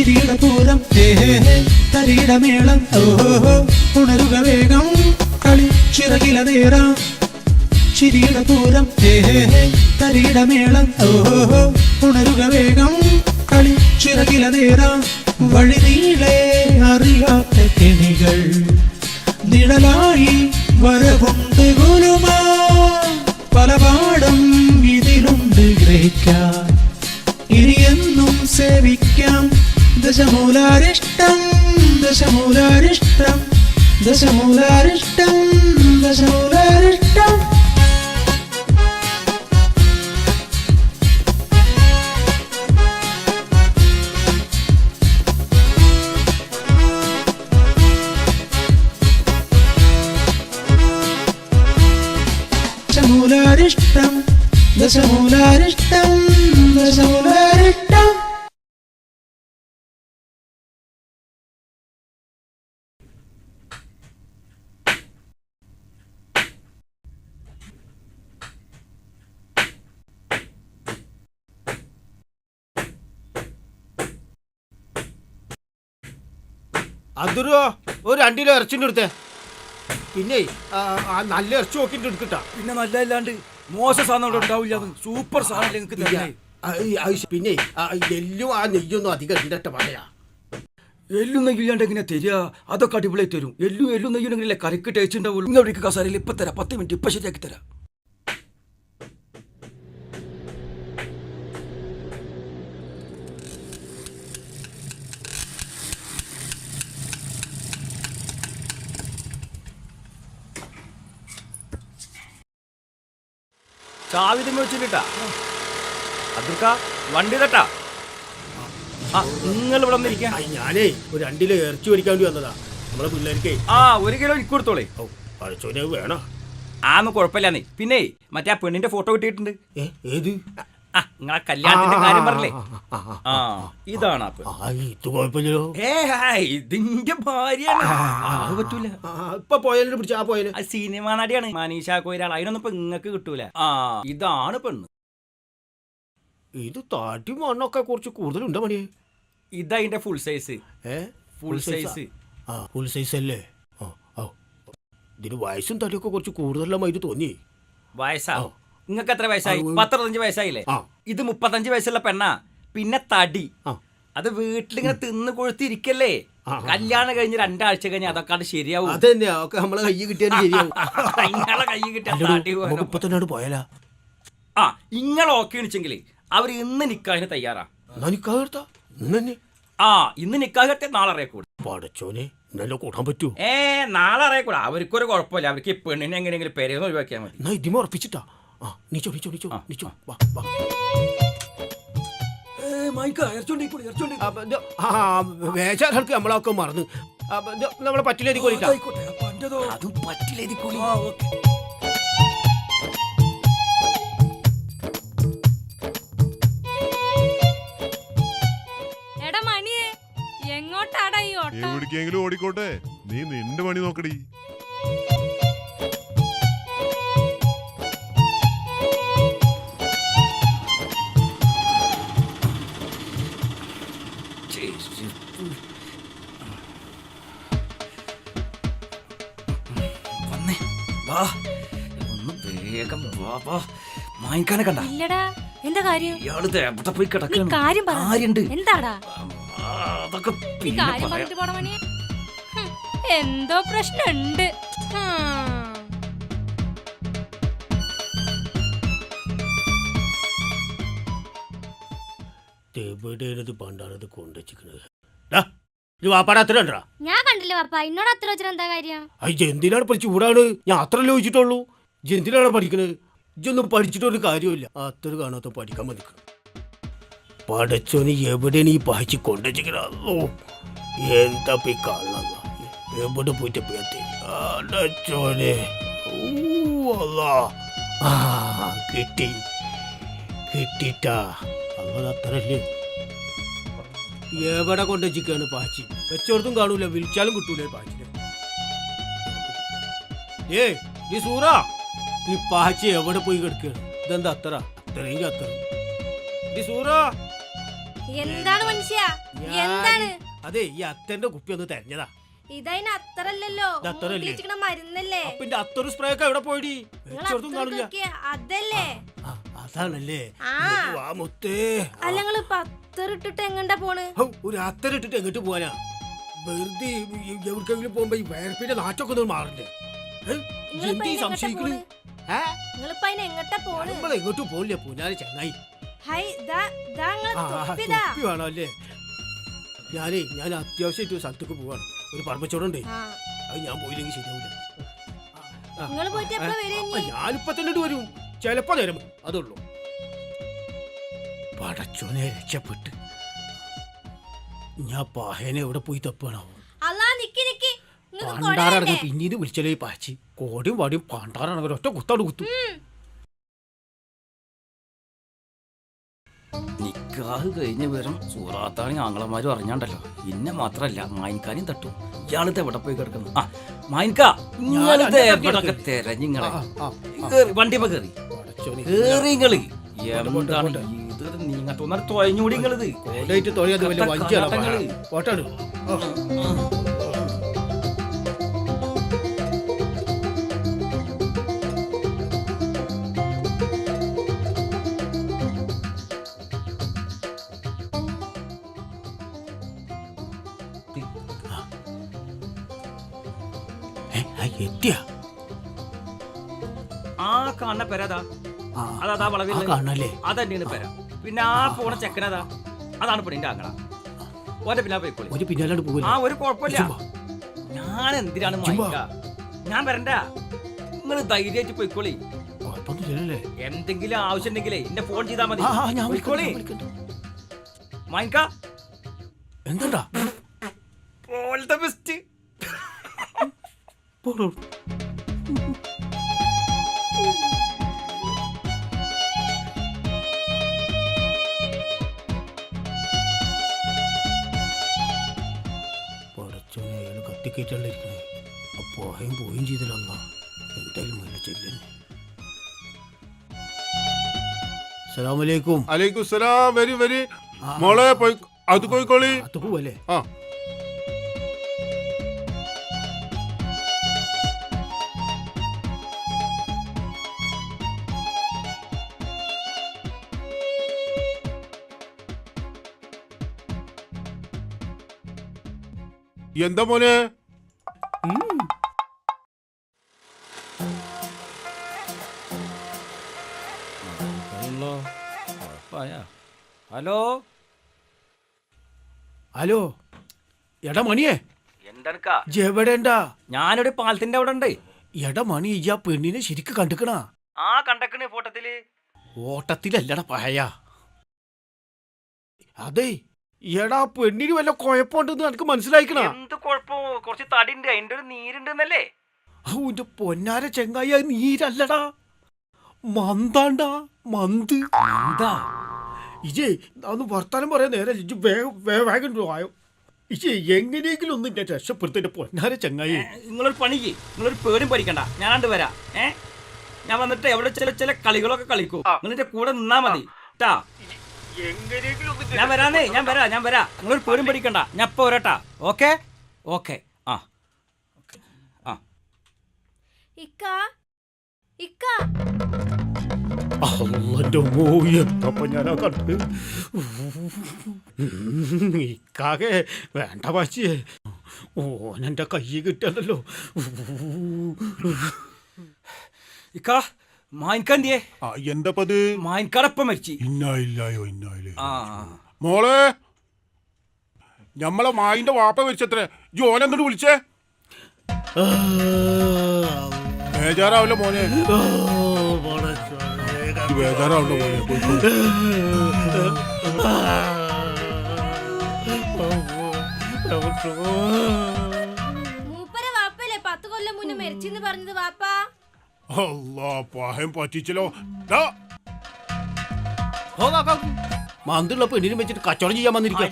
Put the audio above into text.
ചിരിയുടെ പൂരം തരിയുടെ മേളം ഓഹോ ഉണരുക വേഗം കളി ചിറകില നേരം ചിരിയുടെ പൂരം തരിയുടെ മേളം ഓഹോ ഉണരുക വേഗം കളി ചിറകില നേരം വഴി നീളെ അറിയാത്ത കെണികൾ നിഴലായി വരവുണ്ട് ഗുരുമാ പല പാഠം ഇതിലുണ്ട് ഗ്രഹിക്കാൻ ഇനിയെന്നും സേവിക്കാം ദശമൂലാരിഷ്ടം ദശമൂലാരിഷ്ടം ദശമൂലാരിഷ്ടം ദശമൂലാരിഷ്ടം ദശമൂലാരിഷ്ടം ദശമൂലാരിഷ്ടം ദശമൂലാരിഷ്ടം. അതൊരു ഒരു 2 കിലോ ഇറച്ചിൻ്റെ എടുത്തേ. പിന്നെ നല്ല ഇറച്ചി നോക്കിട്ട് എടുക്കട്ടാ. പിന്നെ നല്ല അല്ലാണ്ട് മോശം സാധനം ഉണ്ടാവില്ല. സൂപ്പർ സാധനം പിന്നെ എല്ലും ആ നെയ്യൊന്നും അധികം ഇണ്ടട്ട പറയാ. എല്ലും നെയ്യില്ലാണ്ട് എങ്ങനെ തരിക? അതൊക്കെ അടിപൊളിയായി തരും. എല്ലും നെയ്യുണ്ടെങ്കിലേ കറിക്ക് ടേസ്റ്റ് ഉണ്ടാവുള്ളൂ. ഇങ്ങോട്ടേക്ക് കസാരയിൽ ഇപ്പം തരാം. 10 മിനിറ്റ് ഇപ്പം ശരിയാക്കി തരാം. ചാവിതം വെച്ചിട്ടാ അതൊക്കെ വണ്ടി തട്ടാ. നിങ്ങൾ ഇവിടെ വന്നിരിക്കാം. ഞാനേ ഒരു 2 കിലോ ഇറച്ചി മേടിക്കാൻ വേണ്ടി വന്നതാ. നമ്മളെ പിള്ളേർക്ക് 1 കിലോ എനിക്ക് കൊടുത്തോളേ. പഠിച്ചോനെ വേണോ? ആന്ന് കുഴപ്പമില്ലാന്നേ. പിന്നെ മറ്റേ ആ പെണ്ണിന്റെ ഫോട്ടോ കിട്ടിയിട്ടുണ്ട്. ഏത്? നിങ്ങളെ കല്യാണത്തിന്റെ കാര്യം പറഞ്ഞേ. ഇതാണ് ഇത് കുഴപ്പമില്ലല്ലോ. ഇതിന്റെ ഭാര്യയാണ്. പറ്റൂല. ഇപ്പൊ പോയാലും പിടിച്ച ആ പോയാലും സിനിമ നടിയാണ് മനീഷ കൊയ്രാൾ. അതിനൊന്നും ഇപ്പൊ ഇങ്ങക്ക് കിട്ടൂല. ഇതാണ് പെണ്ണ്. ഇത് താട്ടി മണ്ണൊക്കെ കുറച്ച് കൂടുതലുണ്ടോ മണിയെ? ഇതതിന്റെ full size. Full size. Full size അല്ലേ? ഇതിന് വയസ്സും തടിയൊക്കെ കുറച്ച് കൂടുതലെല്ലാം തോന്നി. വയസ്സാ? നിങ്ങൾക്ക് എത്ര വയസ്സായി? 35 വയസ്സായില്ലേ? ഇത് 35 വയസ്സുള്ള പെണ്ണാ. പിന്നെ തടി. അത് വീട്ടിലിങ്ങനെ തിന്ന് കൊഴുത്തിരിക്കല്ലേ. കല്യാണം കഴിഞ്ഞ് 2 ആഴ്ച കഴിഞ്ഞ് അതൊക്കെ അത് ശരിയാവും. നമ്മളെ കൈ കിട്ടിയാൽ ശരിയാവും. നിങ്ങളെ കൈ കിട്ടിയാൽ പോയാലാ? ഇങ്ങൾ ഓക്കെ വെച്ചെങ്കിൽ അവർ ഇന്ന് നിക്കാഹിന് തയ്യാറാ. ഇന്ന് നിക്കാഹ് കെട്ടിയ നാളെ അറിയക്കൂടാ. പടച്ചോനെ നല്ല കൂട്ടാൻ പറ്റൂ? നാളെ അറിയക്കൂടാ. അവർക്കൊരു കുഴപ്പമില്ല. അവർക്ക് ഈ പെണ്ണിനെ എങ്ങനെയെങ്കിലും പെരേന്ന് ഒഴിവാക്കിയാൽ മതി. ഇതിമ ഉറപ്പിച്ചിട്ടാ. വേഷാർക്ക് നമ്മളൊക്കെ മറന്ന് നമ്മളെ പറ്റിലെഴുതി അതും പറ്റിലെഴുതി. എവിടേക്കെങ്കിലും ഓടിക്കോട്ടെ, നീ നിന്റെ പണി നോക്കടി. വേഗം വാങ്ങിക്കാനെ കണ്ട. എന്താ കാര്യം? ഇയാള് എവിടെ പോയി കിടക്കുന്നു? എന്താടാ അതൊക്കെ എന്തോ പ്രശ്നമുണ്ട്. പണ്ടാണത് കൊണ്ടുവച്ചിരിക്കുന്നത്. ഞാൻ കണ്ടില്ല പാപ്പ. എന്നോട് അത്ര എന്താ കാര്യം? എന്തിനാണ് പഠിച്ചു ചൂടാണ്? ഞാൻ അത്ര ചോദിച്ചിട്ടുള്ളൂ. എന്തിനാണ് പഠിക്കണത്? ഇതൊന്നും പഠിച്ചിട്ടൊരു കാര്യമില്ല. അത്ര കാണാത്ത പഠിക്കാൻ മതിക്കണം. പടച്ചോന് എവിടെയാണ് ഈ പായിച്ച് കൊണ്ടുവച്ചിരിക്കണോ? എന്താ പോയി കാണാൻ? എവിടെ പോയിട്ട് പടച്ചോനെ കിട്ടി കിട്ടിട്ടാ. അത്രല്ലേ എവിടെ കൊണ്ടുവച്ചിക്കാണ് പാച്ചി? വെച്ചോടത്തും കാണൂല, വിളിച്ചാലും കിട്ടൂലേ പാച്ചിന്. ഈ സൂറ, ഈ പാച്ചി എവിടെ പോയി കിടക്കുകയാണ്? ഇതെന്താ അത്ര? അത്രയെങ്കിൽ അത്ര. ഈ സൂറ, എന്താണ് മനുഷ്യ എന്താണ്? അതെ ഈ അത്തന്റെ കുപ്പി ഒന്ന് തെരഞ്ഞതാ. ഇതതിന് അത്രല്ലല്ലോ, ഇത് അത്രയല്ലേ? മൂക്കിലിച്ചിക്കണ മരുന്നല്ലേ? പിന്നെ അത്ര സ്പ്രേ ഒക്കെ എവിടെ പോയി? നിങ്ങൾ അത്രയ്ക്ക് നോക്കിയേ, അതല്ലേ? അതാണല്ലേ? ആ. വാ മുത്തേ. അല്ല നിങ്ങള് പത്തറിട്ടിട്ട് എങ്ങണ്ടാ പോണ്? ഹൗ, ഒരു അത്തര ഇട്ടിട്ട് എങ്ങോട്ട് പോവാനാ? വെറുതെ എവിടേക്കെങ്കിലും പോകുമ്പോ ഈ വയർപ്പിന്റെ നാറ്റൊക്കെ ഒന്ന് മാറില്ലേ? എന്ത് ഈ സംശയിക്കണ്? നിങ്ങളിപ്പ അതിന് എങ്ങട്ടാ പോണ്? നമ്മളെ എങ്ങോട്ടും പോകില്ല പൂനാല് ചങ്ങായി. ഹൈ, ദാ നിങ്ങളെ തൊപ്പിതാ. തൊപ്പി വേണോ അല്ലേ? ഞാൻ അത്യാവശ്യമായിട്ട് ഒരു സ്ഥലത്തേക്ക് പോവാണ്. ഒരു പറമ്പച്ചോടുണ്ടേ, ആ, അത് ഞാൻ പോയില്ലെങ്കിൽ ശരിയാവില്ല. നിങ്ങള് പോയിട്ട് എപ്പഴാ വരാ ഇനി? ഞാനിപ്പോ തന്നെ ഇങ്ങോട്ട് വരും, ചിലപ്പോ നേരം വരും, അതുള്ളൂ. പടച്ചോനെ രക്ഷപ്പെട്ട് ഞാൻ പാഹേനെ എവിടെ പോയി തപ്പാണാവോ? അല്ലാ നിക്ക് നിക്ക്, നിങ്ങക്ക് കൊട പണ്ടാറടങ്ങി വേണ്ടേ? പിന്നീട് വിളിച്ചല്ലേ പാച്ചി. കോടിയും പാടിയും പണ്ടാറടങ്ങി ഒറ്റ കുത്താട് കുത്തു. നിക്കാഹ് കഴിഞ്ഞ വിവരം സൂറാത്താണി ആങ്ങളമാരും അറിഞ്ഞാണ്ടല്ലോ. ഇന്നെ മാത്രല്ല മായിൻകാനും തട്ടും. ഇയാളിത് എവിടെ പോയി കിടക്കുന്നു? ആ മായിൻക, ഇങ്ങളിത് എവിടൊക്കെ തെരഞ്ഞിങ്ങളെ വണ്ടിയപ്പോ കേറി പടച്ചോനെ കേറിങ്ങള് എന്താണ് ഇത്? നീങ്ങത്തൊന്നര തൊഴഞ്ഞൂടി നിങ്ങളിത് കോടായിട്ട് തൊഴിയാതെ വലിയ വഞ്ചിയാണ് ഓട്ടാണ്. എത്തിയ ആ കാണുന്ന പെരതാ, അതാ വളവിൽ കാണല്ലേ? അതന്നെയാണ് പെര. പിന്നെ ആ പോണ ചെക്കനതാ, അതാണ് പെണ്ണിന്റെ ആങ്ങള. ഓന്റെ പിന്നെ പോയിക്കോളി. ഒരു പിന്നാലോട്ട് പോകില്ല. ആ ഒരു കുഴപ്പമില്ല. ഞാൻ എന്തിനാണ് മായിക്ക? ഞാൻ വരണ്ട, നിങ്ങള് ധൈര്യമായിട്ട് പോയിക്കോളി. കുഴപ്പമൊന്നുമില്ലല്ലേ? എന്തെങ്കിലും ആവശ്യം ഉണ്ടെങ്കിലേ എന്നെ ഫോൺ ചെയ്താൽ മതി. ഞാൻ പോയിക്കോളി മായിക്ക. എന്താ ഓൾ ദ ബെസ്റ്റ്. പടച്ചോനെ അയാൾ കത്തിക്കേറ്റല്ലേ ഇരിക്കണേ. അപ്പൊ പോയും പോയും ചെയ്തില്ല. എന്തായാലും മേടിച്ചില്ലേ. അസ്സലാമലൈക്കും. അലൈക്കും സലാം. വരി വരി മോളെ പോയി അത് പോയിക്കോളി. അത് പോവല്ലേ? ആ എന്താ മോനെ? ഹലോ ഹലോ, എടാ മണിയേ, എന്തെടുക്കാ? എവിടെണ്ടാ? ഞാനൊരു പാലത്തിന്റെ അവിടെ ഉണ്ട്. എടാ മണി, ഈ ആ പെണ്ണിനെ ശരിക്ക് കണ്ടിക്കണാ? ആ കണ്ടക്കണ് ഫോട്ടത്തില്. ഓട്ടത്തിലല്ലടാ പഴയ. അതെ, എടാ പെണ്ണിന് വല്ല കുഴപ്പമുണ്ടെന്ന് എനിക്ക് മനസ്സിലായിക്കണ. എന്ത് കുഴപ്പം? കുറച്ച് തടിണ്ട്, അതിന്റെ ഒരു നീരുണ്ടെന്നല്ലേ? അവന്റെ പൊന്നാര ചെങ്ങായി, അത് നീരല്ലടാ, മന്താണ്ടാ, മന്ത്. എന്താ ഇജേ അന്ന് വർത്താനം പറയാൻ നേരെ ഇജ് വേഗം ആയോ? ഇജേ എങ്ങനെയെങ്കിലും ഒന്ന് ഞാൻ രക്ഷപ്പെടുത്തേണ്ട പൊന്നാര ചെങ്ങായി. നിങ്ങളൊരു പണിക്ക്, നിങ്ങളൊരു പേരും പഠിക്കണ്ട, ഞാനാണ്ട് വരാം. ഞാൻ വന്നിട്ട് എവിടെ ചില കളികളൊക്കെ കളിക്കൂ. നിങ്ങളുടെ കൂടെ നിന്നാ മതി ട്ടാ. ഞാൻ വരാന്നേ, ഞാൻ വരാം. നിങ്ങളൊരു പേരും പഠിക്കണ്ട, ഞാൻ ഇപ്പൊ വരാട്ടാ. Okay okay. ആ ആ ഇക്ക, ഇക്ക. അള്ളന്റെ മോയപ്പ ഞാനാ കണ്ട്. ഇക്കാകെ വേണ്ട പാച്ചിയേ, ഓനെന്റെ കൈ കിട്ടണ്ടല്ലോ. ഇക്കാ, മായിൻകാന്തിയെ എന്താപ്പത്? മായിൻകാടപ്പം മരിച്ചു. ഇന്നായില്ലായോ ഇന്നായില്ലേ. ആ മോളെ, ഞമ്മളെ മായിന്റെ വാപ്പ മരിച്ചത്രേ. ജോനെന്തുകൊണ്ട് വിളിച്ചേ? ബേജാറാവല്ലോ മോനെ, ബേജാറാവല്ലോ മോനെ. മൂപ്പര വാപ്പല്ലേ 10 കൊല്ലം മുന്നേ മരിച്ചെന്ന് പറഞ്ഞത് വാപ്പ? അല്ലാ, പായം പറ്റിച്ചല്ലോ. മന്തുള്ള പെണ്ണിനും വെച്ചിട്ട് കച്ചവടം ചെയ്യാൻ വന്നിരിക്കാം.